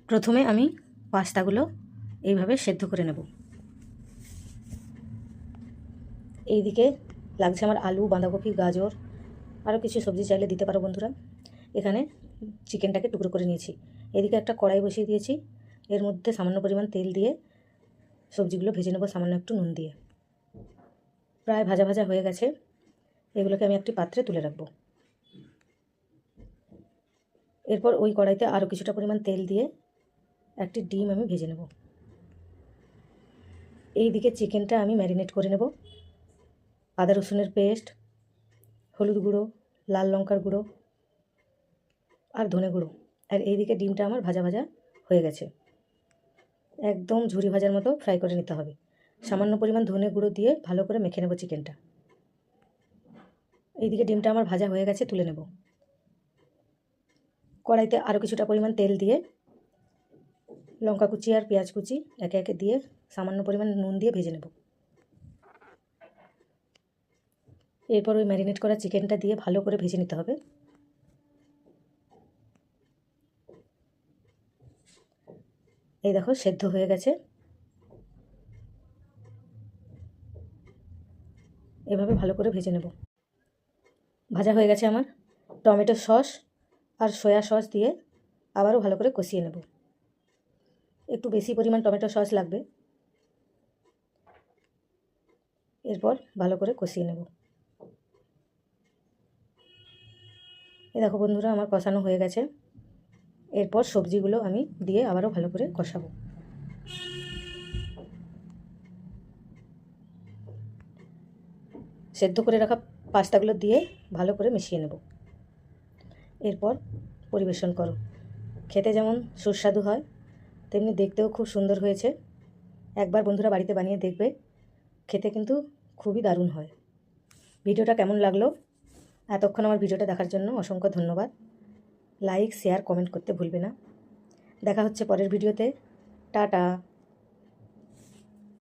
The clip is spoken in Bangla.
প্রথমে আমি পাস্তাগুলো এইভাবে সেদ্ধ করে নেব। এইদিকে লাগছে আমার আলু, বাঁধাকপি, গাজর, আরও কিছু সবজি চাইলে দিতে পারো বন্ধুরা। এখানে চিকেনটাকে টুকরো করে নিয়েছি। এদিকে একটা কড়াই বসিয়ে দিয়েছি, এর মধ্যে সামান্য পরিমাণ তেল দিয়ে সবজিগুলো ভেজে নেব সামান্য একটু নুন দিয়ে। প্রায় ভাজা ভাজা হয়ে গেছে, এগুলোকে আমি একটি পাত্রে তুলে রাখবো। এরপর ওই কড়াইতে আরও কিছুটা পরিমাণ তেল দিয়ে একটি ডিম আমি ভেজে নেব। এই দিকে চিকেনটা আমি ম্যারিনেট করে নেব। আদা রসুনের পেস্ট, হলুদ গুঁড়ো, লাল লঙ্কার গুঁড়ো আর ধনে গুঁড়ো। আর এইদিকে ডিমটা আমার ভাজা ভাজা হয়ে গেছে, একদম ঝুরি ভাজার মতো ফ্রাই করে নিতে হবে। সামান্য পরিমাণ ধনে গুঁড়ো দিয়ে ভালো করে মেখে নেব চিকেনটা। এইদিকে ডিমটা আমার ভাজা হয়ে গেছে, তুলে নেব। কড়াইতে আরও কিছুটা পরিমাণ তেল দিয়ে লঙ্কা কুচি আর পেঁয়াজ কুচি একে একে দিয়ে সামান্য পরিমাণ নুন দিয়ে ভেজে নেব। এরপর ওই ম্যারিনেট করা চিকেনটা দিয়ে ভালো করে ভেজে নিতে হবে। এই দেখো সেদ্ধ হয়ে গেছে, এভাবে ভালো করে ভেজে নেব। ভাজা হয়ে গেছে আমার। টমেটো সস আর সয়া সস দিয়ে আবারও ভালো করে কষিয়ে নেব। একটু বেশি পরিমাণ টমেটো সস লাগবে। এরপর ভালো করে কষিয়ে নেব। এই দেখো বন্ধুরা, আমার কষানো হয়ে গেছে। এরপর সবজিগুলো আমি দিয়ে আবারও ভালো করে কষাবো। সেদ্ধ করে রাখা পাস্তাগুলো দিয়ে ভালো করে মিশিয়ে নেব। এরপর পরিবেশন করো। খেতে যেমন সুস্বাদু হয়, তেমনি দেখতেও খুব সুন্দর হয়েছে। একবার বন্ধুরা বাড়িতে বানিয়ে দেখবে, খেতে কিন্তু খুবই দারুণ হয়। ভিডিওটা কেমন লাগলো? এতক্ষণ আমার ভিডিওটা দেখার জন্য অসংখ্য ধন্যবাদ। লাইক, শেয়ার, কমেন্ট করতে ভুলবে না। দেখা হচ্ছে পরের ভিডিওতে। টাটা।